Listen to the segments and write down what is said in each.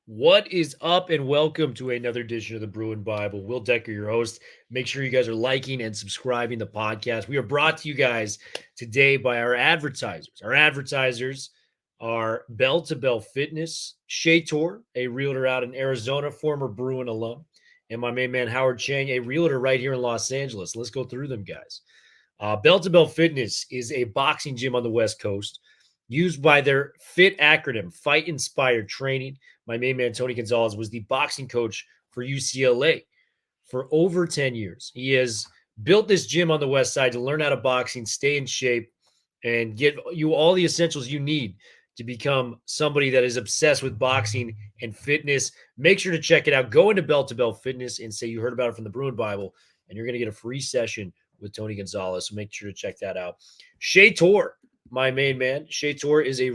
What is up, and welcome to another edition of the Bruin Bible. Will Decker, your host. Make sure you guys are liking and subscribing the podcast. We are brought to you guys today by our advertisers. Our advertisers are Bell to Bell Fitness, Shator, a realtor out in Arizona, former Bruin alum, and my main man Howard Cheng, a realtor right here in Los Angeles. Let's go through them, guys. Bell to Bell Fitness is a boxing gym on the West Coast used by their FIT acronym, Fight Inspired Training. My main man, Tony Gonzalez, was the boxing coach for UCLA for over 10 years. He has built this gym on the West Side to learn how to boxing, stay in shape, and get you all the essentials you need to become somebody that is obsessed with boxing and fitness. Make sure to check it out. Go into Bell to Bell Fitness and say you heard about it from the Bruin Bible, and you're going to get a free session with Tony Gonzalez. So make sure to check that out. Shator, my main man. Shator is a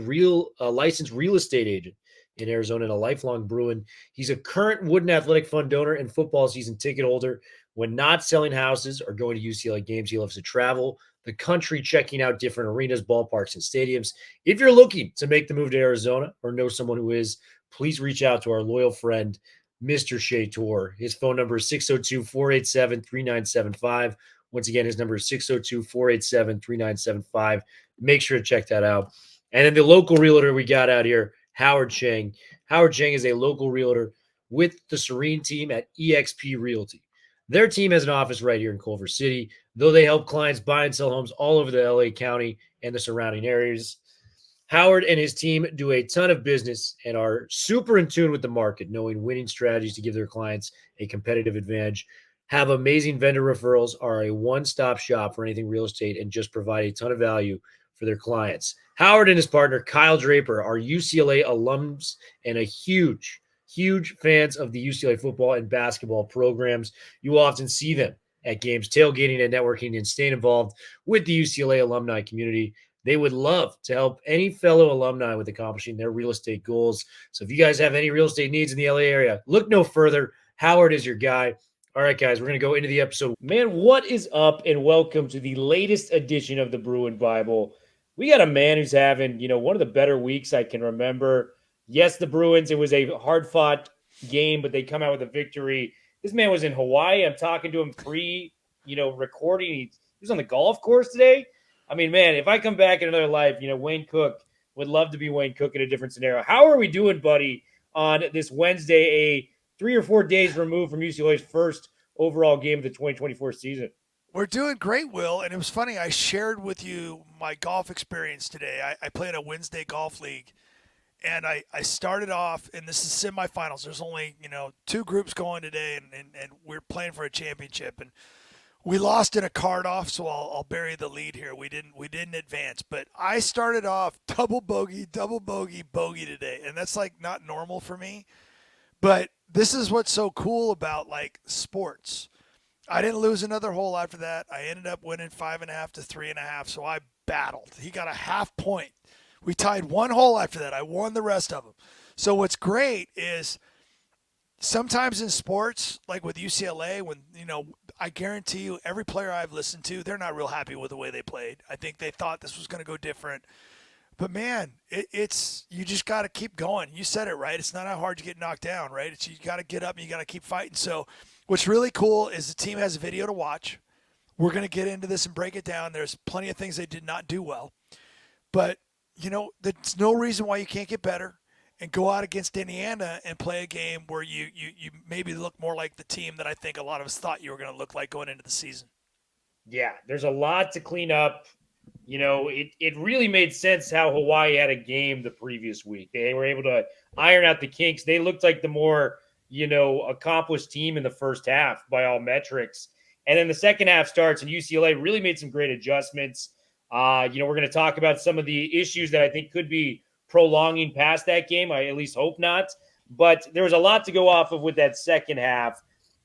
licensed real estate agent in Arizona and a lifelong Bruin. He's a current Wooden Athletic Fund donor and football season ticket holder. When not selling houses or going to UCLA games, he loves to travel the country, checking out different arenas, ballparks, and stadiums. If you're looking to make the move to Arizona or know someone who is, please reach out to our loyal friend, Mr. Shator. His phone number is 602 487 3975. Once again, his number is 602 487 3975. Make sure to check that out. And then the local realtor we got out here, Howard Cheng. Howard Cheng is a local realtor with the Serene Team at eXp Realty. Their team has an office right here in Culver City, though they help clients buy and sell homes all over the LA County and the surrounding areas. Howard and his team do a ton of business and are super in tune with the market, knowing winning strategies to give their clients a competitive advantage. Have amazing vendor referrals, are a one-stop shop for anything real estate, and just provide a ton of value for their clients. Howard and his partner, Kyle Draper, are UCLA alums and a huge fans of the UCLA football and basketball programs. You will often see them at games, tailgating and networking, and staying involved with the UCLA alumni community. They would love to help any fellow alumni with accomplishing their real estate goals. So if you guys have any real estate needs in the LA area, look no further. Howard is your guy. All right, guys, we're going to go into the episode. Man, what is up? And welcome to the latest edition of the Bruin Bible. We got a man who's having, one of the better weeks I can remember. Yes, the Bruins, it was a hard fought game, but they come out with a victory. This man was in Hawaii. I'm talking to him recording. He was on the golf course today. I mean, man, if I come back in another life, Wayne Cook would love to be Wayne Cook in a different scenario. How are we doing, buddy, on this Wednesday, a 3 or 4 days removed from UCLA's first overall game of the 2024 season? We're doing great, Will. And it was funny. I shared with you my golf experience today. I played a Wednesday golf league, and I started off, and this is semifinals. There's only, two groups going today, and we're playing for a championship. And we lost in a card off, so I'll bury the lead here. We didn't advance, but I started off double bogey, bogey today, and that's like not normal for me. But this is what's so cool about like sports. I didn't lose another hole after that. I ended up winning 5.5 to 3.5, so I battled. He got a half point. We tied one hole after that. I won the rest of them. So what's great is sometimes in sports, like with UCLA, when I guarantee you, every player I've listened to, they're not real happy with the way they played. I think they thought this was going to go different. But man, it's you just got to keep going. You said it right. It's not how hard you get knocked down, right? It's you got to get up and you got to keep fighting. So, what's really cool is the team has a video to watch. We're going to get into this and break it down. There's plenty of things they did not do well, but there's no reason why you can't get better and go out against Indiana and play a game where you maybe look more like the team that I think a lot of us thought you were going to look like going into the season. Yeah, there's a lot to clean up. It really made sense how Hawaii had a game the previous week. They were able to iron out the kinks. They looked like the more, accomplished team in the first half by all metrics. And then the second half starts, and UCLA really made some great adjustments. We're going to talk about some of the issues that I think could be prolonging past that game. I at least hope not. But there was a lot to go off of with that second half.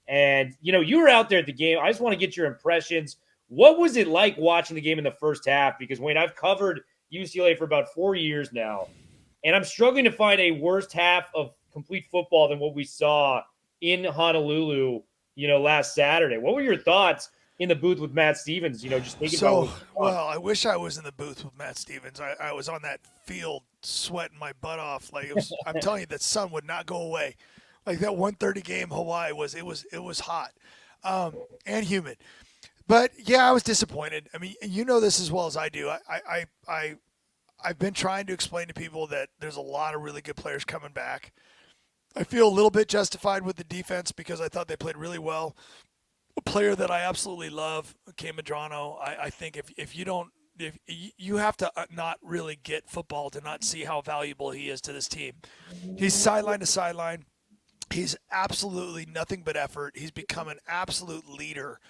And, you were out there at the game. I just want to get your impressions. What was it like watching the game in the first half? Because, Wayne, I've covered UCLA for about 4 years now, and I'm struggling to find a worst half of complete football than what we saw in Honolulu, last Saturday. What were your thoughts in the booth with Matt Stevens? Just thinking about So, well, I wish I was in the booth with Matt Stevens. I was on that field sweating my butt off. Like I'm telling you, that sun would not go away. Like that 1:30 game, Hawaii was hot, and humid. But yeah, I was disappointed. I mean, you know this as well as I do. I've been trying to explain to people that there's a lot of really good players coming back. I feel a little bit justified with the defense because I thought they played really well. A player that I absolutely love, Cam Madrano. I think if you don't, if you have to not really get football to not see how valuable he is to this team. He's sideline to sideline. He's absolutely nothing but effort. He's become an absolute leader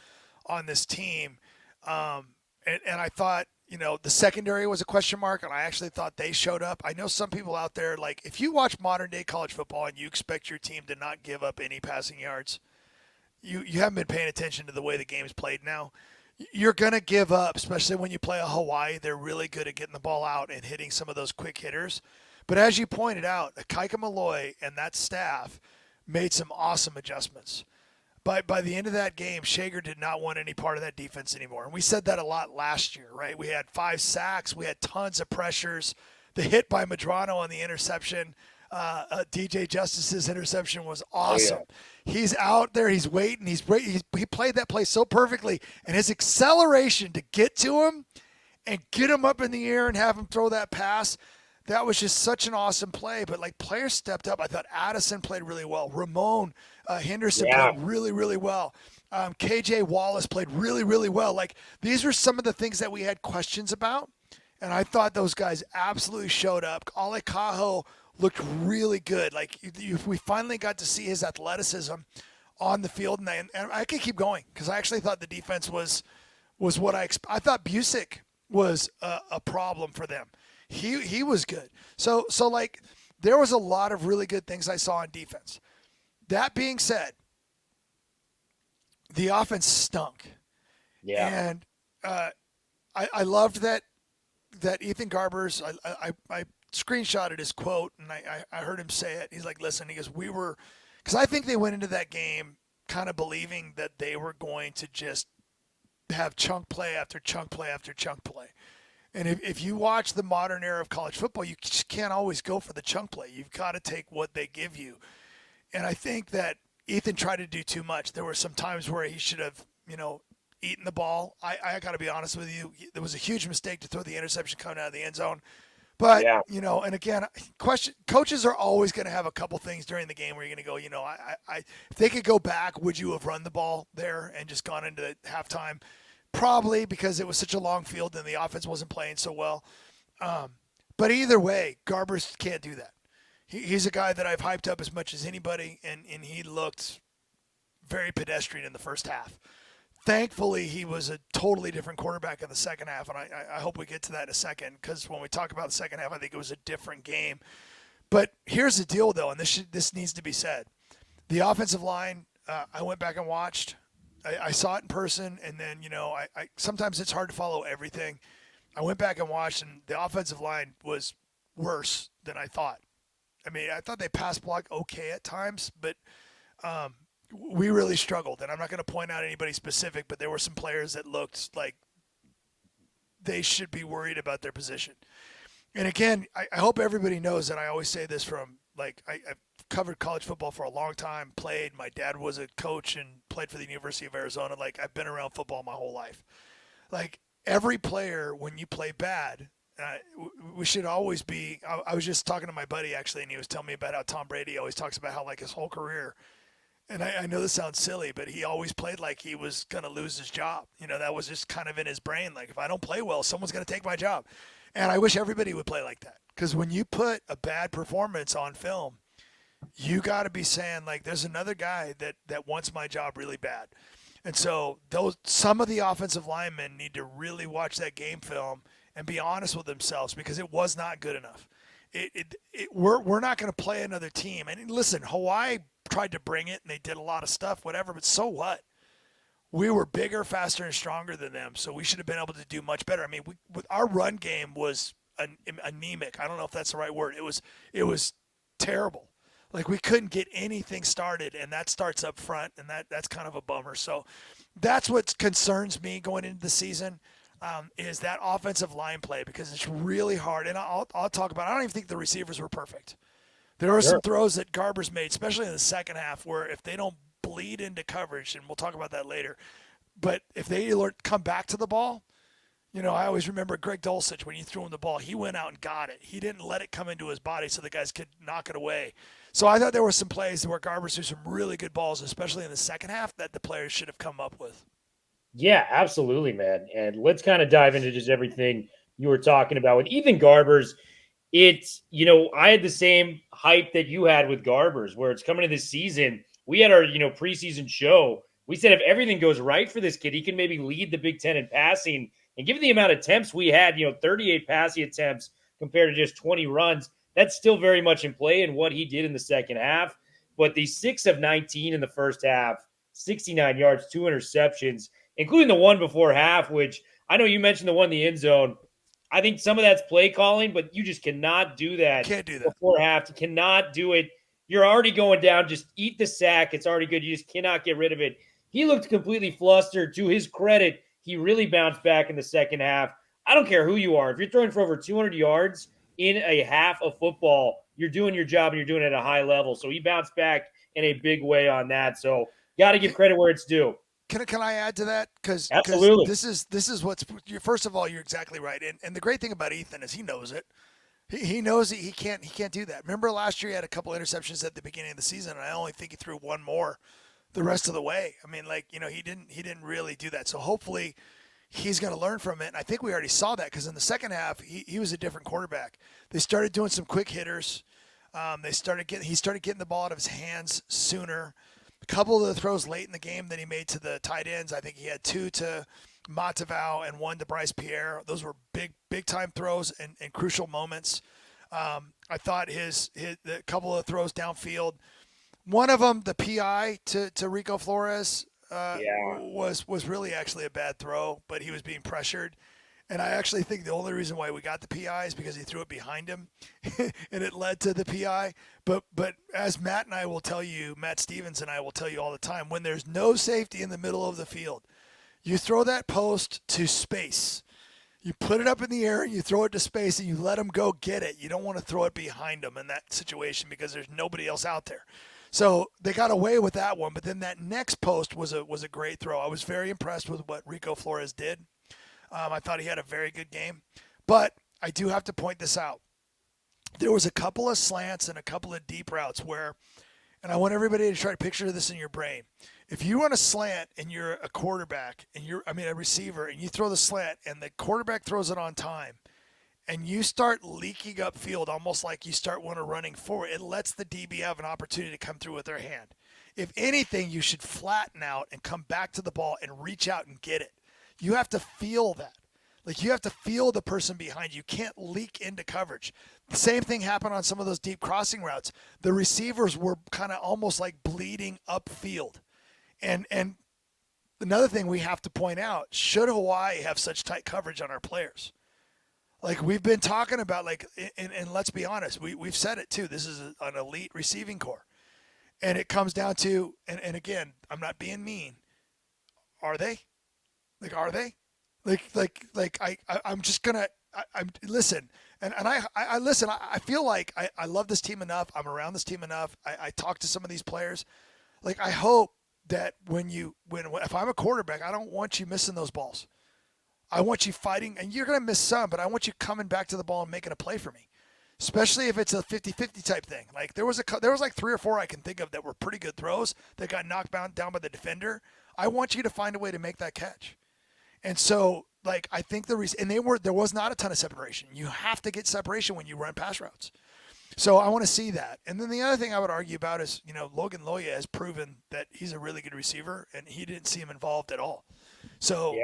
on this team. And I thought, the secondary was a question mark, and I actually thought they showed up. I know some people out there, like, if you watch modern day college football and you expect your team to not give up any passing yards, you haven't been paying attention to the way the game's played now. You're going to give up, especially when you play a Hawaii. They're really good at getting the ball out and hitting some of those quick hitters. But as you pointed out, Kaika Malloy and that staff made some awesome adjustments. By the end of that game, Shager did not want any part of that defense anymore. And we said that a lot last year, right? We had 5 sacks. We had tons of pressures. The hit by Madrano on the interception, DJ Justice's interception was awesome. Oh, yeah. He's out there. He's waiting. He played that play so perfectly. And his acceleration to get to him and get him up in the air and have him throw that pass, that was just such an awesome play. But, like, players stepped up. I thought Addison played really well. Ramon Henderson played really, really well. KJ Wallace played really, really well. Like, these were some of the things that we had questions about, and I thought those guys absolutely showed up. Ale Cajo looked really good. Like, we finally got to see his athleticism on the field, and I could keep going because I actually thought the defense was what I thought Busick was a problem for them. He was good. So like, there was a lot of really good things I saw on defense. That being said, the offense stunk. Yeah. And I loved that Ethan Garbers, I screenshotted his quote, and I heard him say it. He's like, listen, he goes, because I think they went into that game kind of believing that they were going to just have chunk play after chunk play after chunk play. And if you watch the modern era of college football, you just can't always go for the chunk play. You've got to take what they give you. And I think that Ethan tried to do too much. There were some times where he should have, eaten the ball. I got to be honest with you. There was a huge mistake to throw the interception coming out of the end zone. But, and again, coaches are always going to have a couple things during the game where you're going to go, if they could go back, would you have run the ball there and just gone into halftime? Probably, because it was such a long field and the offense wasn't playing so well. But either way, Garbers can't do that. He's a guy that I've hyped up as much as anybody, and he looked very pedestrian in the first half. Thankfully, he was a totally different quarterback in the second half, and I hope we get to that in a second, because when we talk about the second half, I think it was a different game. But here's the deal, though, and this needs to be said. The offensive line, I went back and watched. I saw it in person, and then, I sometimes it's hard to follow everything. I went back and watched, and the offensive line was worse than I thought. I mean, I thought they pass blocked okay at times, but we really struggled. And I'm not going to point out anybody specific, but there were some players that looked like they should be worried about their position. And again, I hope everybody knows that I always say this from, like, I've covered college football for a long time, played. My dad was a coach and played for the University of Arizona. Like, I've been around football my whole life. Like, every player, when you play bad, we should always be – I was just talking to my buddy, actually, and he was telling me about how Tom Brady always talks about how, like, his whole career – and I know this sounds silly, but he always played like he was going to lose his job. That was just kind of in his brain. Like, if I don't play well, someone's going to take my job. And I wish everybody would play like that. Because when you put a bad performance on film, you got to be saying, like, there's another guy that wants my job really bad. And so some of the offensive linemen need to really watch that game film and be honest with themselves, because it was not good enough. We're not going to play another team. And listen, Hawaii tried to bring it, and they did a lot of stuff, whatever, but so what? We were bigger, faster, and stronger than them, so we should have been able to do much better. I mean, our run game was anemic. I don't know if that's the right word. It was terrible. Like, we couldn't get anything started, and that starts up front, and that's kind of a bummer. So that's what concerns me going into the season. is that offensive line play, because it's really hard. And I'll talk about it. I don't even think the receivers were perfect. There were Sure. some throws that Garber's made, especially in the second half, where if they don't bleed into coverage, and we'll talk about that later, but if they come back to the ball, I always remember Greg Dulcich, when you threw him the ball, he went out and got it. He didn't let it come into his body so the guys could knock it away. So I thought there were some plays where Garber threw some really good balls, especially in the second half, that the players should have come up with. Yeah, absolutely, man. And let's kind of dive into just everything you were talking about with Ethan Garbers. I had the same hype that you had with Garbers, where it's coming to this season. We had our, preseason show. We said if everything goes right for this kid, he can maybe lead the Big Ten in passing. And given the amount of attempts we had, 38 passing attempts compared to just 20 runs, that's still very much in play in what he did in the second half. But the 6 of 19 in the first half, 69 yards, 2 interceptions, including the one before half, which I know you mentioned the one in the end zone. I think some of that's play calling, but you just cannot do that Can't do that. before half. You cannot do it. You're already going down. Just eat the sack. It's already good. You just cannot get rid of it. He looked completely flustered. To his credit, he really bounced back in the second half. I don't care who you are. If you're throwing for over 200 yards in a half of football, you're doing your job and you're doing it at a high level. So he bounced back in a big way on that. So got to give credit where it's due. Can I add to that? Because Absolutely. this is what's, first of all, you're exactly right. And the great thing about Ethan is he knows it. He knows he can't do that. Remember last year he had a couple interceptions at the beginning of the season, and I only think he threw one more the rest of the way. I mean, he didn't really do that. So hopefully he's going to learn from it. And I think we already saw that, because in the second half he was a different quarterback. They started doing some quick hitters. He started getting the ball out of his hands sooner. A couple of the throws late in the game that he made to the tight ends, I think he had 2 to Matavao and 1 to Bryce Pierre. Those were big time throws and crucial moments. I thought his the couple of throws downfield, one of them, the PI to Rico Flores, was really actually a bad throw, but he was being pressured. And I actually think the only reason why we got the PI is because he threw it behind him, and it led to the PI. But as Matt Stevens and I will tell you all the time, when there's no safety in the middle of the field, you throw that post to space. You put it up in the air and you throw it to space and you let them go get it. You don't want to throw it behind them in that situation because there's nobody else out there. So they got away with that one, but then that next post was a great throw. I was very impressed with what Rico Flores did. I thought he had a very good game. But I do have to point this out. There was a couple of slants and a couple of deep routes where, and I want everybody to try to picture this in your brain. If you run a slant and you're a quarterback and a receiver, and you throw the slant and the quarterback throws it on time, and you start leaking upfield almost like you start running forward, it lets the DB have an opportunity to come through with their hand. If anything, you should flatten out and come back to the ball and reach out and get it. You have to feel that. Like, you have to feel the person behind you. You can't leak into coverage. The same thing happened on some of those deep crossing routes. The receivers were kind of almost like bleeding upfield. And another thing we have to point out, should Hawaii have such tight coverage on our players? Like we've been talking about, and let's be honest, we've said it too. This is an elite receiving corps. And it comes down to, and again, I'm not being mean. Are they? Are they? I'm just gonna. I'm listen, and I listen. I feel like I love this team enough. I'm around this team enough. I talk to some of these players. I hope that if I'm a quarterback, I don't want you missing those balls. I want you fighting, and you're gonna miss some, but I want you coming back to the ball and making a play for me. Especially if it's a 50-50 type thing. There was 3 or 4 I can think of that were pretty good throws that got knocked down by the defender. I want you to find a way to make that catch. And so, I think there was not a ton of separation. You have to get separation when you run pass routes. So I want to see that. And then the other thing I would argue about is, Logan Loya has proven that he's a really good receiver, and he didn't see him involved at all. So,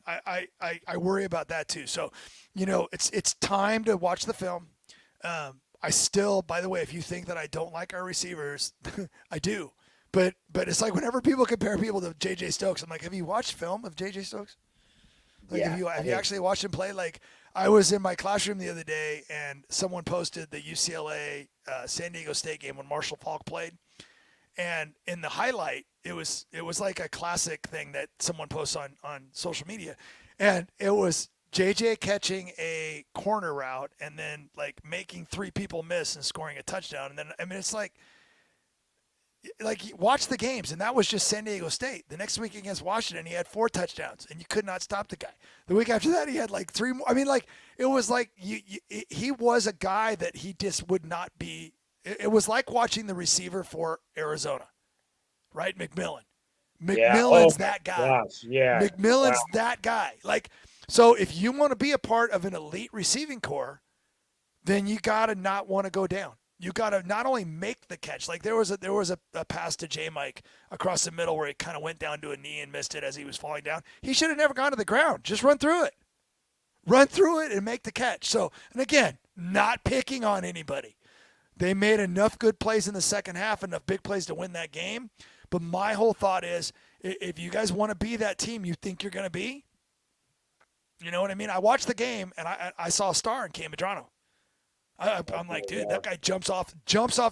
I worry about that too. So, it's time to watch the film. I still, by the way, if you think that I don't like our receivers, I do. But it's like whenever people compare people to J.J. Stokes, I'm like, have you watched film of J.J. Stokes? Have you actually watched him play? I was in my classroom the other day, and someone posted the UCLA San Diego State game when Marshall Faulk played, and in the highlight, it was like a classic thing that someone posts on social media. And it was JJ catching a corner route and then like making three people miss and scoring a touchdown. And then, I mean, it's like watch the games, and that was just San Diego State. The next week against Washington, he had 4 touchdowns, and you could not stop the guy. The week after that, he had like 3 more. I mean, like it was like he was a guy that he just would not be. It was like watching the receiver for Arizona, right? McMillan. Yeah. Oh McMillan's my that guy. gosh. Yeah. Wow. McMillan's that guy. Like, so if you want to be a part of an elite receiving corps, then you got to not want to go down. You got to not only make the catch. Like there was a pass to J.Michael across the middle where he kind of went down to a knee and missed it as he was falling down. He should have never gone to the ground. Just run through it. Run through it and make the catch. So, and again, not picking on anybody. They made enough good plays in the second half, enough big plays to win that game. But my whole thought is, if you guys want to be that team you think you're going to be, you know what I mean? I watched the game, and I saw a star in Cam Medrano. I'm like, dude, that guy jumps off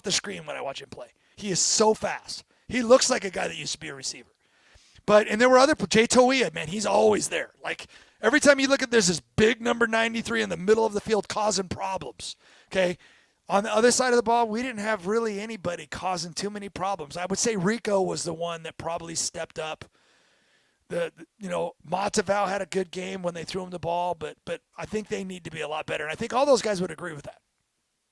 the screen when I watch him play. He is so fast. He looks like a guy that used to be a receiver. And there were other, Jay Toia, man, he's always there. Like, every time you look at this big number 93 in the middle of the field causing problems, okay? On the other side of the ball, we didn't have really anybody causing too many problems. I would say Rico was the one that probably stepped up. Matavao had a good game when they threw him the ball, but I think they need to be a lot better. And I think all those guys would agree with that.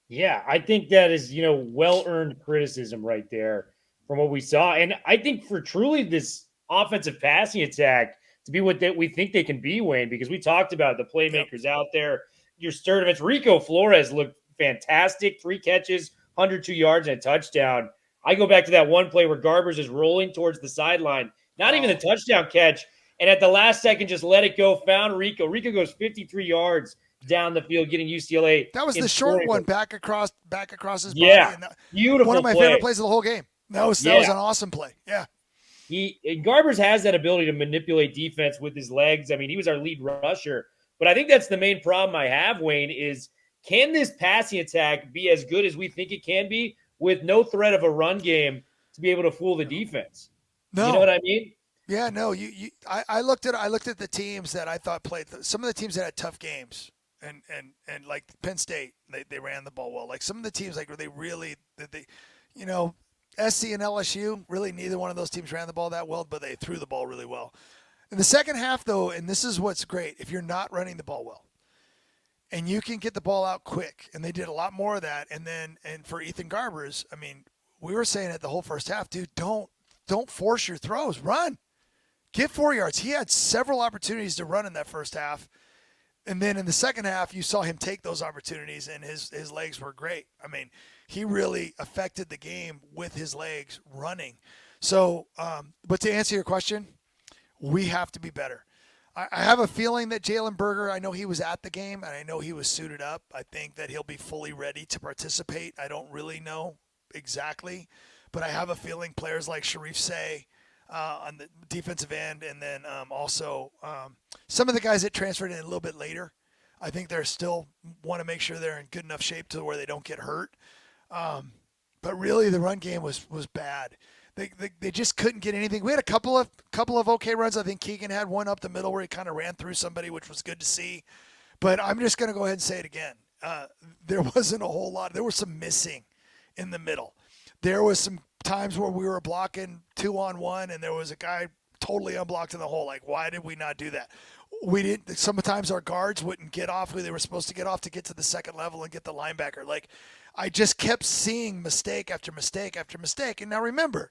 Yeah, I think that is, well-earned criticism right there from what we saw. And I think for truly this offensive passing attack to be what we think they can be, Wayne, because we talked about the playmakers out there. Your Sturdivant, Rico Flores looked fantastic. 3 catches, 102 yards, and a touchdown. I go back to that one play where Garbers is rolling towards the sideline. Not even a touchdown catch. And at the last second, just let it go. Found Rico. Rico goes 53 yards down the field, getting UCLA. That was the short one back across his body. Yeah, And beautiful. One of my play. favorite plays of the whole game. That was an awesome play. Yeah. Garbers has that ability to manipulate defense with his legs. I mean, he was our lead rusher. But I think that's the main problem I have, Wayne, is can this passing attack be as good as we think it can be with no threat of a run game to be able to fool the defense? No. You know what I mean? Yeah, no. I looked at the teams that I thought played some of the teams that had tough games, and like Penn State, they ran the ball well. Like some of the teams, like where SC and LSU, really neither one of those teams ran the ball that well, but they threw the ball really well. In the second half, though, and this is what's great, if you're not running the ball well, and you can get the ball out quick, and they did a lot more of that. And for Ethan Garbers, I mean, we were saying it the whole first half, dude, don't force your throws, run. Get 4 yards. He had several opportunities to run in that first half. And then in the second half, you saw him take those opportunities, and his legs were great. I mean, he really affected the game with his legs running. So, but to answer your question, we have to be better. I have a feeling that Jalen Berger, I know he was at the game, and I know he was suited up. I think that he'll be fully ready to participate. I don't really know exactly, but I have a feeling players like Sharif Say, on the defensive end, and then also some of the guys that transferred in a little bit later. I think they're still want to make sure they're in good enough shape to where they don't get hurt. But really, the run game was bad. They just couldn't get anything. We had a couple of okay runs. I think Keegan had one up the middle where he kind of ran through somebody, which was good to see. But I'm just going to go ahead and say it again. There wasn't a whole lot. There was some missing in the middle. There was some times where we were blocking 2-on-1 and there was a guy totally unblocked in the hole. Like, why did we not do that? We didn't. Sometimes our guards wouldn't get off who they were supposed to get off to get to the second level and get the linebacker. Like, I just kept seeing mistake after mistake after mistake. And now remember,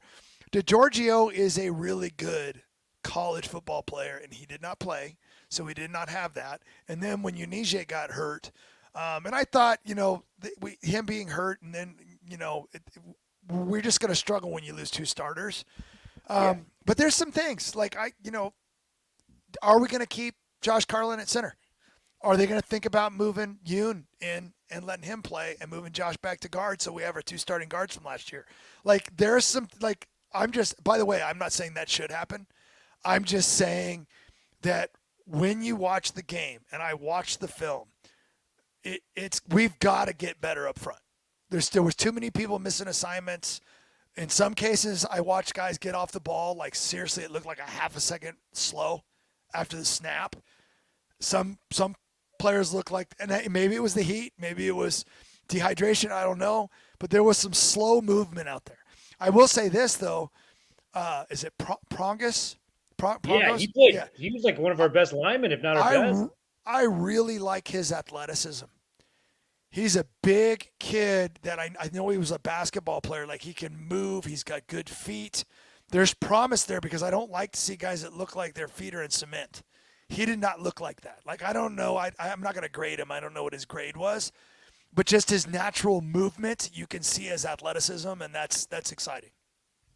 DeGiorgio is a really good college football player, and he did not play, so we did not have that. And then when Unije got hurt, and I thought, him being hurt, and then, we're just going to struggle when you lose 2 starters. But there's some things like are we going to keep Josh Carlin at center? Are they going to think about moving Yoon in and letting him play and moving Josh back to guard so we have our 2 starting guards from last year? Like there's some by the way, I'm not saying that should happen. I'm just saying that when you watch the game and I watch the film, we've got to get better up front. There was too many people missing assignments. In some cases, I watched guys get off the ball. Like, seriously, it looked like a half a second slow after the snap. Some players look like, and maybe it was the heat, maybe it was dehydration, I don't know, but there was some slow movement out there. I will say this though, is it Prongus? Yeah, he Prongos? played. Yeah, He was like one of our best linemen, if not our best. I I really like his athleticism. He's a big kid that I know he was a basketball player. Like he can move. He's got good feet. There's promise there because I don't like to see guys that look like their feet are in cement. He did not look like that. Like I don't know. I'm not going to grade him. I don't know what his grade was, but just his natural movement, you can see his athleticism, and that's exciting.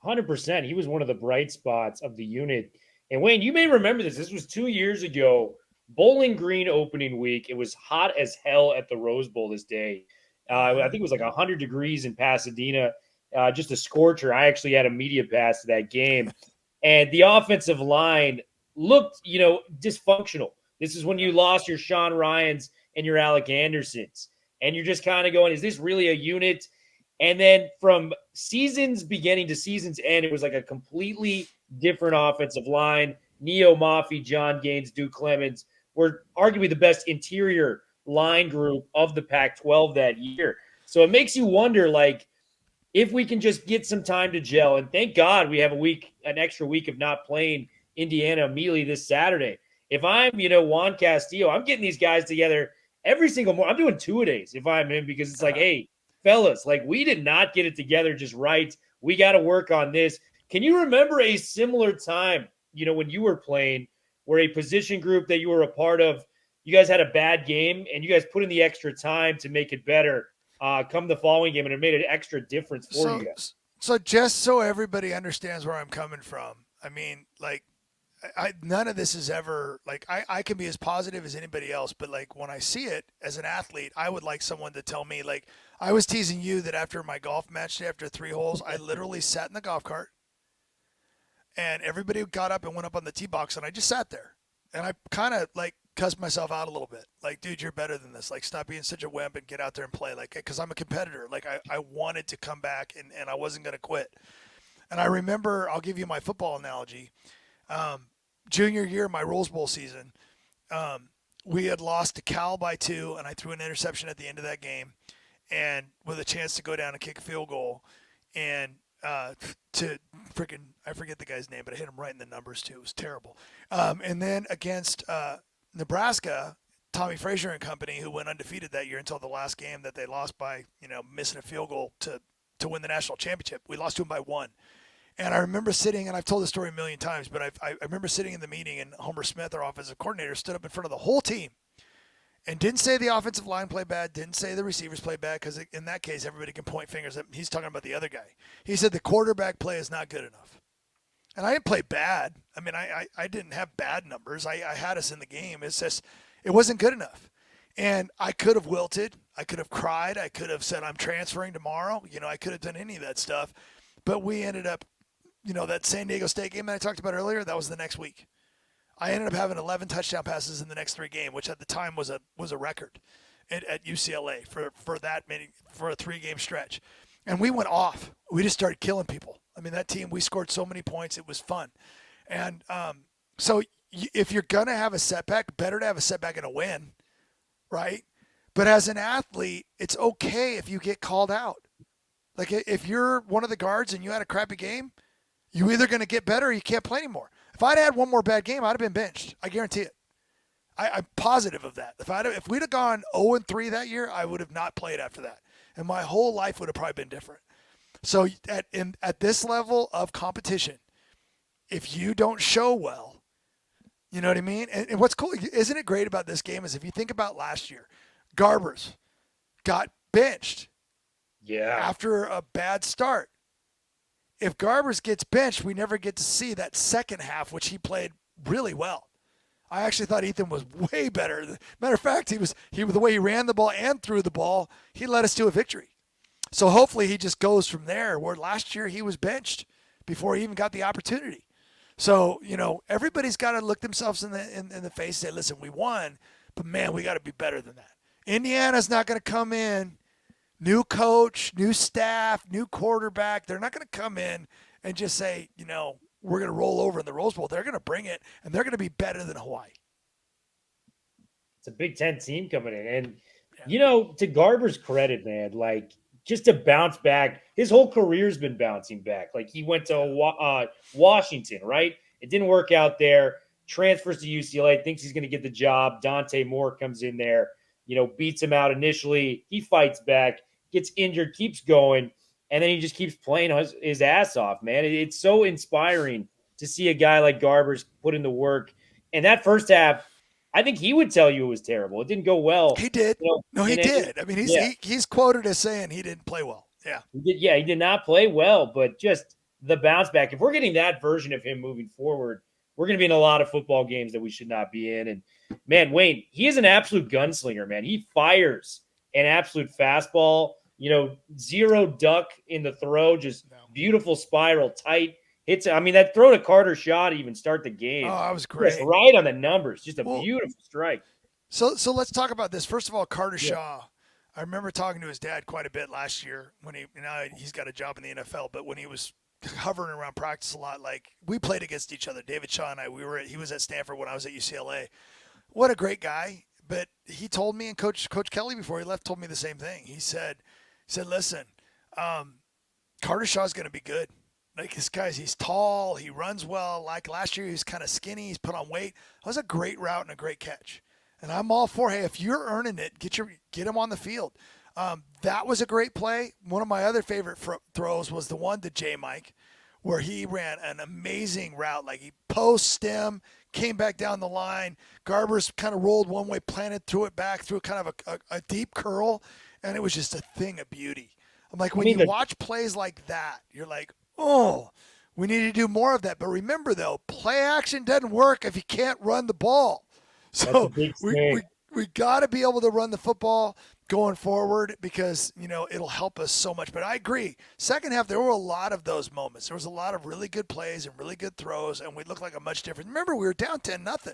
100%. He was one of the bright spots of the unit. And Wayne, you may remember this. This was 2 years ago, Bowling Green opening week. It was hot as hell at the Rose Bowl this day. I think it was like 100 degrees in Pasadena, just a scorcher. I actually had a media pass to that game. And the offensive line looked, dysfunctional. This is when you lost your Sean Ryans and your Alec Andersons. And you're just kind of going, is this really a unit? And then from season's beginning to season's end, it was like a completely different offensive line. Neo Mafi, John Gaines, Duke Clemens were arguably the best interior line group of the Pac-12 that year. So it makes you wonder, like, if we can just get some time to gel. And thank God we have an extra week of not playing Indiana immediately this Saturday. If I'm, Juan Castillo, I'm getting these guys together every single morning. I'm doing two-a-days if I'm him because it's like, hey, fellas, like we did not get it together just right. We got to work on this. Can you remember a similar time, when you were playing where a position group that you were a part of, you guys had a bad game and you guys put in the extra time to make it better come the following game and it made an extra difference for you guys? So just so everybody understands where I'm coming from, I mean, like, none of this is ever like I can be as positive as anybody else, but like when I see it as an athlete, I would like someone to tell me, like, I was teasing you that after my golf match day, after 3 holes, I literally sat in the golf cart and everybody got up and went up on the tee box and I just sat there and I kind of like cussed myself out a little bit. Like, dude, you're better than this. Like, stop being such a wimp and get out there and play. Like, because I'm a competitor. Like, I wanted to come back and I wasn't going to quit. And I remember, I'll give you my football analogy. Junior year, my Rose Bowl season, we had lost to Cal by 2, and I threw an interception at the end of that game, and with a chance to go down and kick a field goal, and to freaking, I forget the guy's name, but I hit him right in the numbers too. It was terrible. And then against Nebraska, Tommy Frazier and company, who went undefeated that year until the last game that they lost by, missing a field goal to win the national championship. We lost to them by 1. And I remember sitting, and I've told this story a million times, but I remember sitting in the meeting, and Homer Smith, our offensive coordinator, stood up in front of the whole team and didn't say the offensive line played bad, didn't say the receivers played bad, because in that case, everybody can point fingers at he's talking about the other guy. He said the quarterback play is not good enough. And I didn't play bad. I mean, I didn't have bad numbers. I had us in the game. It's just, it wasn't good enough. And I could have wilted. I could have cried. I could have said, I'm transferring tomorrow. I could have done any of that stuff. But we ended up, that San Diego State game that I talked about earlier, that was the next week. I ended up having 11 touchdown passes in the next 3 games, which at the time was a record at UCLA for that many, for a 3-game stretch. And we went off. We just started killing people. I mean, that team, we scored so many points. It was fun. And so if you're going to have a setback, better to have a setback and a win, right? But as an athlete, it's okay if you get called out. Like if you're one of the guards and you had a crappy game, you're either going to get better or you can't play anymore. If I'd had one more bad game, I'd have been benched. I guarantee it. I'm positive of that. If we'd have gone 0-3 that year, I would have not played after that. And my whole life would have probably been different. So at this level of competition, if you don't show well, you know what I mean? And what's cool, isn't it great about this game is if you think about last year, Garbers got benched after a bad start. If Garbers gets benched, we never get to see that second half, which he played really well. I actually thought Ethan was way better. Matter of fact, he the way he ran the ball and threw the ball, he led us to a victory. So hopefully he just goes from there, where last year he was benched before he even got the opportunity. So, everybody's got to look themselves in the face and say, listen, we won, but man, we got to be better than that. Indiana's not going to come in, new coach, new staff, new quarterback. They're not going to come in and just say, we're going to roll over in the Rose Bowl. They're going to bring it, and they're going to be better than Hawaii. It's a Big Ten team coming in. And, Yeah. to Garber's credit, man, like just to bounce back, his whole career's been bouncing back. Like he went to Washington, right? It didn't work out there. Transfers to UCLA, thinks he's going to get the job. Dante Moore comes in there, beats him out initially. He fights back, gets injured, keeps going, and then he just keeps playing his ass off, man. It's so inspiring to see a guy like Garber's put in the work. And that first half, I think he would tell you it was terrible. It didn't go well. He did. No, he And did. I mean, yeah, he's quoted as saying he didn't play well. Yeah. he did not play well, but just the bounce back. If we're getting that version of him moving forward, we're going to be in a lot of football games that we should not be in. And man, Wayne, he is an absolute gunslinger, man. He fires an absolute fastball, zero duck in the throw, just beautiful spiral, tight hits. I mean, that throw to Carter Shaw to even start the game. Oh, that was great. Just right on the numbers. Just a beautiful strike. So let's talk about this. First of all, Carter Shaw. I remember talking to his dad quite a bit last year when he's got a job in the NFL, but when he was hovering around practice a lot, like we played against each other. David Shaw and I, he was at Stanford when I was at UCLA. What a great guy. But he told me, and Coach Kelly before he left told me the same thing. He said, listen, Carter Shaw's going to be good. Like this guy's, he's tall, he runs well. Like last year, he was kind of skinny. He's put on weight. That was a great route and a great catch. And I'm all for, hey, if you're earning it, get him on the field. That was a great play. One of my other favorite throws was the one to J.Michael, where he ran an amazing route. Like he post stem, came back down the line. Garber's kind of rolled one way, planted, threw it back, threw kind of a deep curl, and it was just a thing of beauty. I'm like, when you watch plays like that, you're like, oh, we need to do more of that. But remember, though, play action doesn't work if you can't run the ball. So we got to be able to run the football going forward because, it'll help us so much. But I agree. Second half, there were a lot of those moments. There was a lot of really good plays and really good throws, and we looked like a much different. Remember, we were down 10-0.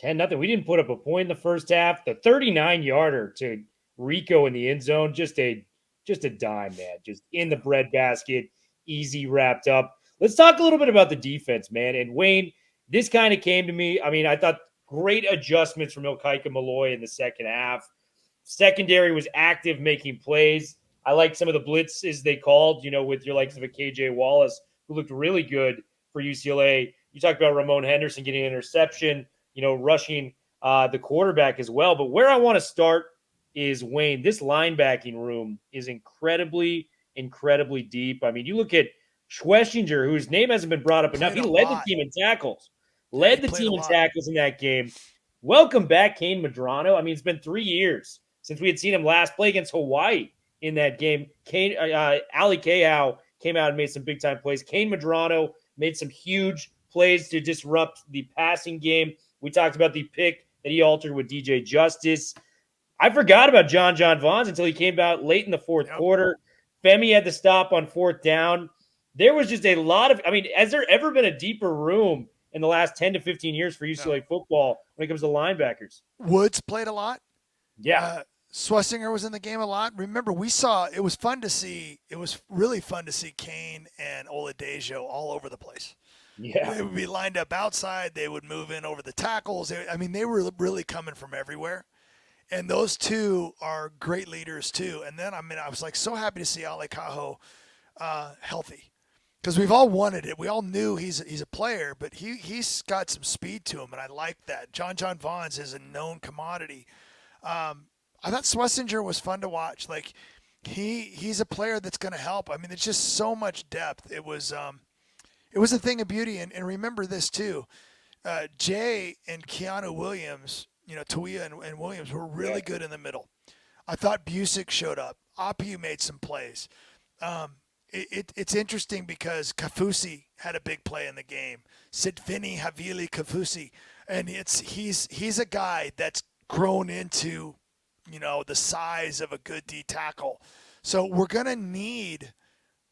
10-0. We didn't put up a point in the first half. The 39-yarder to Rico in the end zone, just a dime, man. Just in the breadbasket, easy wrapped up. Let's talk a little bit about the defense, man. And Wayne, this kind of came to me. I mean, I thought great adjustments from Mokiao-Atimalala in the second half. Secondary was active, making plays. I like some of the blitzes they called, with your likes of a KJ Wallace, who looked really good for UCLA. You talked about Ramon Henderson getting an interception, rushing the quarterback as well. But where I want to start is, Wayne, this linebacking room is incredibly, incredibly deep. I mean, you look at Schlesinger, whose name hasn't been brought up enough. He led the team in tackles. Led the team in tackles in that game. Welcome back, Kane Medrano. I mean, it's been 3 years since we had seen him last play against Hawaii in that game. Ali Kahau came out and made some big-time plays. Kane Medrano made some huge plays to disrupt the passing game. We talked about the pick that he altered with DJ Justice. I forgot about John Vaughns until he came out late in the fourth quarter. Femi had to stop on fourth down. There was just a lot of – I mean, has there ever been a deeper room in the last 10 to 15 years for UCLA football when it comes to linebackers? Woods played a lot. Yeah. Schlesinger was in the game a lot. Remember, it was fun to see. It was really fun to see Kane and Oladejo all over the place. Yeah. They would be lined up outside. They would move in over the tackles. They were really coming from everywhere. And those two are great leaders too. And then, I was like so happy to see Ale Kaho healthy. Because we've all wanted it. We all knew he's a player, but he's got some speed to him, and I like that. John Vaughns is a known commodity. I thought Schlesinger was fun to watch. Like he's a player that's going to help. I mean, it's just so much depth. It was a thing of beauty. And remember this too, Jay and Keanu Williams, Tuia and Williams were really good in the middle. I thought Busick showed up. Apu made some plays. It's interesting because Kafusi had a big play in the game. Sidfini Havili Kafusi, and he's a guy that's grown into, the size of a good D tackle. So we're gonna need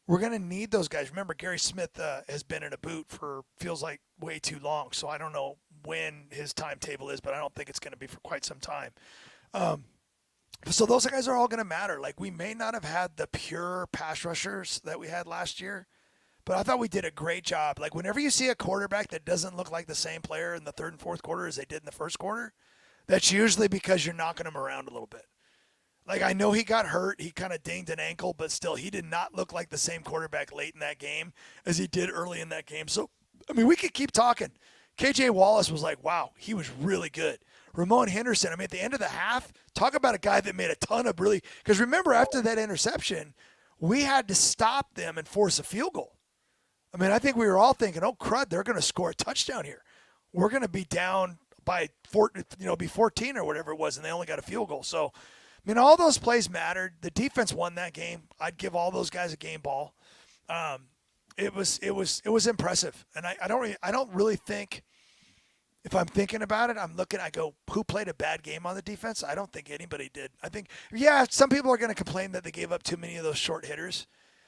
those guys. Remember, Gary Smith has been in a boot for feels like way too long. So I don't know when his timetable is, but I don't think it's going to be for quite some time. So those guys are all going to matter. Like, we may not have had the pure pass rushers that we had last year, but I thought we did a great job. Like, whenever you see a quarterback that doesn't look like the same player in the third and fourth quarter as they did in the first quarter, that's usually because you're knocking him around a little bit. Like, I know he got hurt. He kind of dinged an ankle, but still, he did not look like the same quarterback late in that game as he did early in that game. So, I mean, we could keep talking. KJ Wallace was like, wow, he was really good. Ramon Henderson, I mean, at the end of the half, talk about a guy that made a ton of really – because remember, after that interception, we had to stop them and force a field goal. I mean, I think we were all thinking, oh, crud, they're going to score a touchdown here. We're going to be down by 14 or whatever it was, and they only got a field goal. So, I mean, all those plays mattered. The defense won that game. I'd give all those guys a game ball. It was impressive, and I don't really think, if I'm thinking about it, I go, who played a bad game on the defense? I don't think anybody did. I think, yeah, some people are going to complain that they gave up too many of those short hitters,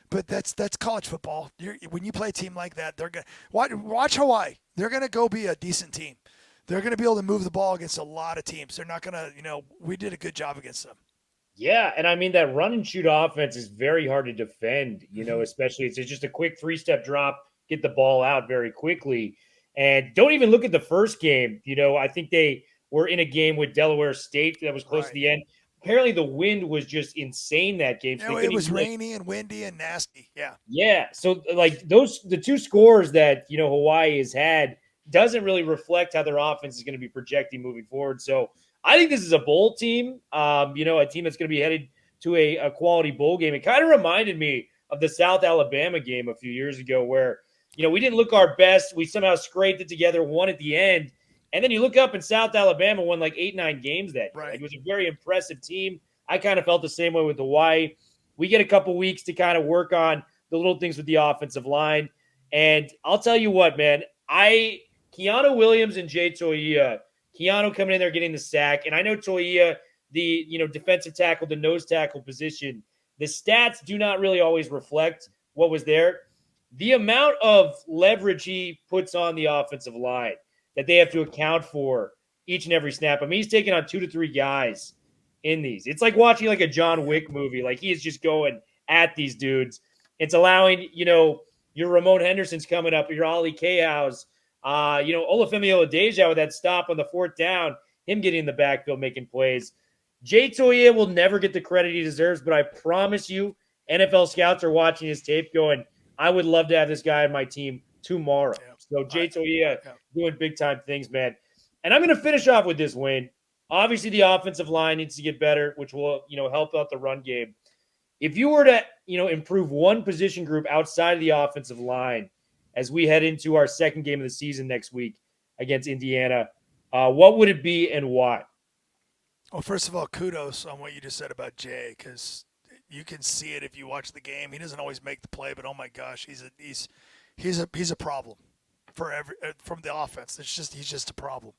but that's college football. When you play a team like that, they're going to watch Hawaii. They're going to go be a decent team. They're going to be able to move the ball against a lot of teams. They're not going to, we did a good job against them. Yeah, and I mean that run and shoot offense is very hard to defend, especially it's just a quick 3-step drop, get the ball out very quickly. And don't even look at the first game. I think they were in a game with Delaware State that was close to the end. Apparently the wind was just insane that game. So it was rainy and windy and nasty. Yeah. Yeah. So like the two scores that, Hawaii has had doesn't really reflect how their offense is going to be projecting moving forward. So I think this is a bowl team, a team that's going to be headed to a quality bowl game. It kind of reminded me of the South Alabama game a few years ago where, we didn't look our best. We somehow scraped it together, won at the end. And then you look up and South Alabama won like 8-9 games that year. Right. Like, it was a very impressive team. I kind of felt the same way with Hawaii. We get a couple weeks to kind of work on the little things with the offensive line. And I'll tell you what, man, Keanu Williams and Jay Toia, Keanu coming in there getting the sack. And I know Toia, the defensive tackle, the nose tackle position, the stats do not really always reflect what was there. The amount of leverage he puts on the offensive line that they have to account for each and every snap. I mean, he's taking on 2 to 3 guys in these. It's like watching like a John Wick movie. Like, he is just going at these dudes. It's allowing, your Ramon Henderson's coming up, your Ollie Kayhouse, Olufemi Oladeja with that stop on the 4th down, him getting in the backfield making plays. Jay Toia will never get the credit he deserves, but I promise you, NFL scouts are watching his tape going, I would love to have this guy on my team tomorrow. Yeah. So Jay Toia doing big-time things, man. And I'm going to finish off with this, Wayne. Obviously, the offensive line needs to get better, which will, help out the run game. If you were to, improve one position group outside of the offensive line as we head into our second game of the season next week against Indiana, what would it be and why? Well, first of all, kudos on what you just said about Jay, because you can see it if you watch the game. He doesn't always make the play, but oh my gosh, he's a problem from the offense. He's just a problem.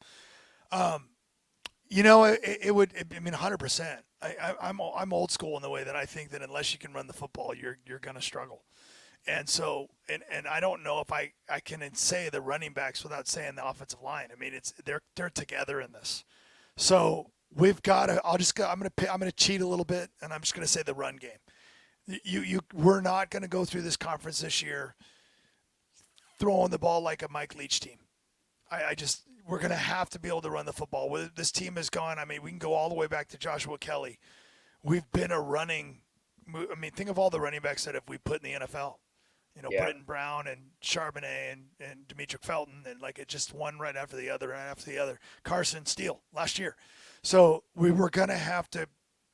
It would. I mean, 100%. I'm old school in the way that I think that unless you can run the football, you're going to struggle. And so, and I don't know if I can say the running backs without saying the offensive line. I mean, they're together in this. So we've got to. I'm going to cheat a little bit, and I'm just going to say the run game. We're not going to go through this conference this year throwing the ball like a Mike Leach team. We're going to have to be able to run the football. This team has gone, I mean, we can go all the way back to Joshua Kelly. We've been think of all the running backs that we put in the NFL. Britton Brown and Charbonnet and Demetric Felton, and like it just one right after the other. Carson Steele last year. So we were going to have to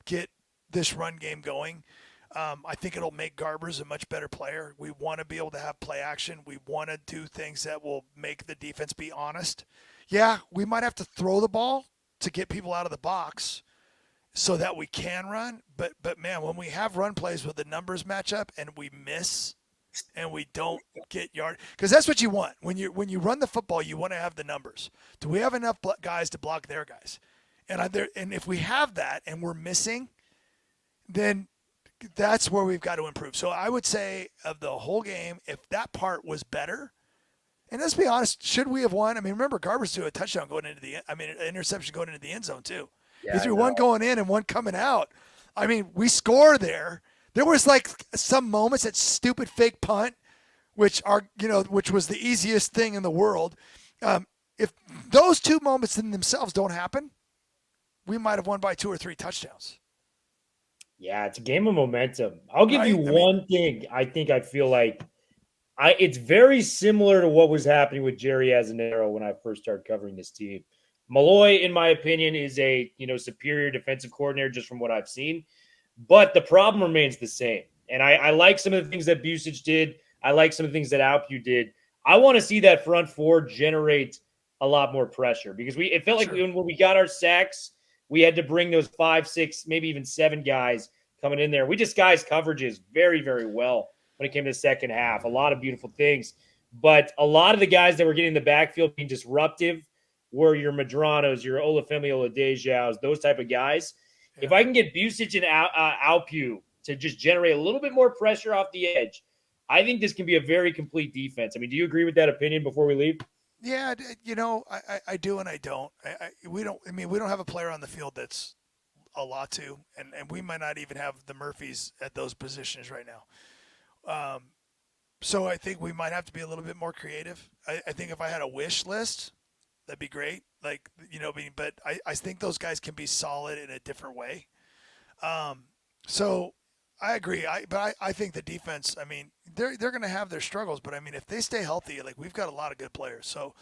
get this run game going. I think it'll make Garbers a much better player. We want to be able to have play action. We want to do things that will make the defense be honest. Yeah, we might have to throw the ball to get people out of the box so that we can run. But man, when we have run plays where the numbers match up and we miss and we don't get yard, because that's what you want. When you run the football, you want to have the numbers. Do we have enough guys to block their guys? And if we have that and we're missing, then that's where we've got to improve. So I would say of the whole game, if that part was better, and let's be honest, should we have won? I mean, remember Garbers threw a touchdown going into an interception going into the end zone too. Yeah, he threw one going in and one coming out. I mean, we score there. There was like some moments, that stupid fake punt, which was the easiest thing in the world. If those two moments in themselves don't happen, we might have won by 2 or 3 touchdowns. Yeah, it's a game of momentum. I'll give you Right? I mean, one thing. I feel like it's very similar to what was happening with Jerry Azanero when I first started covering this team. Malloy, in my opinion, is a superior defensive coordinator just from what I've seen, but the problem remains the same. And I like some of the things that Busich did. I like some of the things that Alpew did. I want to see that front four generate a lot more pressure because it felt like sure. when we got our sacks, we had to bring those 5, 6, maybe even 7 guys coming in there. We disguised coverages very, very well when it came to the second half. A lot of beautiful things. But a lot of the guys that were getting in the backfield being disruptive were your Madranos, your Olafemi Oladejaos, those type of guys. Yeah. If I can get Busich and Alpew to just generate a little bit more pressure off the edge, I think this can be a very complete defense. I mean, do you agree with that opinion before we leave? Yeah, I do and I don't. We don't have a player on the field that's a lot to, and we might not even have the Murphys at those positions right now. So I think we might have to be a little bit more creative. I think if I had a wish list, that'd be great. Like, but I think those guys can be solid in a different way. So I agree. I think the defense, I mean, they're going to have their struggles, but I mean, if they stay healthy, like we've got a lot of good players. So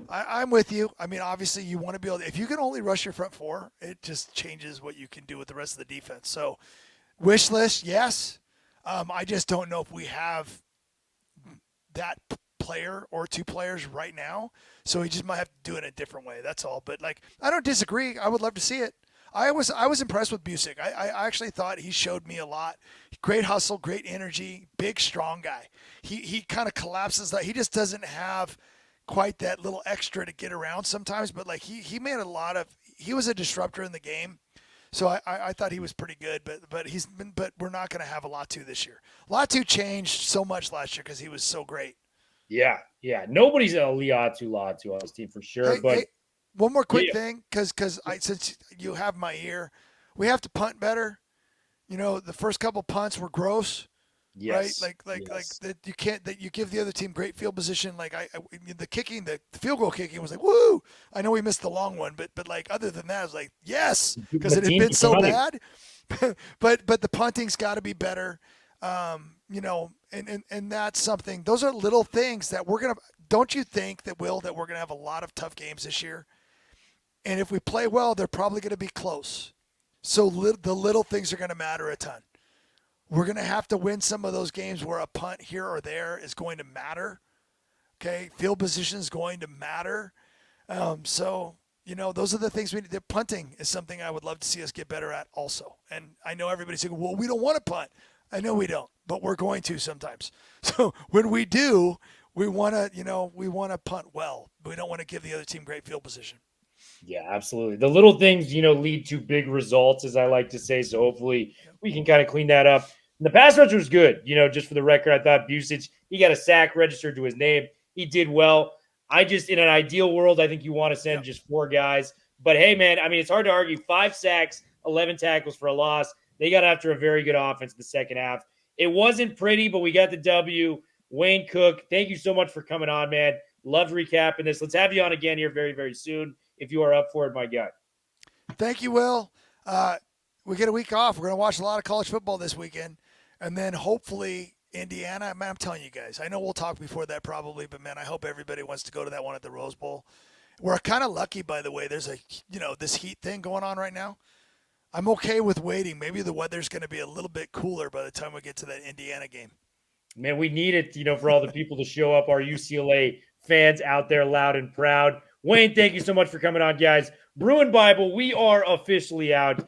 I'm with you. I mean, obviously you want to be able to, if you can only rush your front four, it just changes what you can do with the rest of the defense. So wish list, yes. I just don't know if we have that player or 2 players right now. So we just might have to do it a different way. That's all. But like, I don't disagree. I would love to see it. I was impressed with Busich. I actually thought he showed me a lot. Great hustle, great energy, big, strong guy. He kind of collapses. That he just doesn't have quite that little extra to get around sometimes. But like he made a lot of. He was a disruptor in the game. So I thought he was pretty good, but we're not going to have a Latu this year. Latu changed so much last year because he was so great. Yeah. Nobody's a Latu on this team for sure. But one more quick thing, because since you have my ear, we have to punt better. The first couple punts were gross. Yes. Right? Like that you can't, that you give the other team great field position. Like the kicking, the field goal kicking was like, woo! I know we missed the long one, but like other than that, I was like, yes, because it had been so bad. but the punting's got to be better. And that's something. Those are little things that we're gonna. Don't you think that we're gonna have a lot of tough games this year? And if we play well, they're probably gonna be close. So the little things are gonna matter a ton. We're going to have to win some of those games where a punt here or there is going to matter. Okay, field position is going to matter. So those are the things we need. Punting is something I would love to see us get better at also. And I know everybody's saying, well, we don't want to punt. I know we don't, but we're going to sometimes. So when we do, we want to punt well. We don't want to give the other team great field position. Yeah, absolutely. The little things, lead to big results, as I like to say. So hopefully we can kind of clean that up. And the pass rush was good. Just for the record, I thought Busich, he got a sack registered to his name. He did well. In an ideal world, I think you want to send just 4 guys. But hey, man, I mean, it's hard to argue. 5 sacks, 11 tackles for a loss. They got after a very good offense in the second half. It wasn't pretty, but we got the W. Wayne Cook, thank you so much for coming on, man. Loved recapping this. Let's have you on again here very, very soon if you are up for it, my guy. Thank you, Will. We get a week off. We're going to watch a lot of college football this weekend. And then hopefully Indiana. Man, I'm telling you guys, I know we'll talk before that probably, but man, I hope everybody wants to go to that one at the Rose Bowl. We're kind of lucky, by the way. There's this heat thing going on right now. I'm okay with waiting. Maybe the weather's going to be a little bit cooler by the time we get to that Indiana game. Man, we need it, for all the people to show up, our UCLA fans out there loud and proud. Wayne, thank you so much for coming on, guys. Bruin Bible, we are officially out.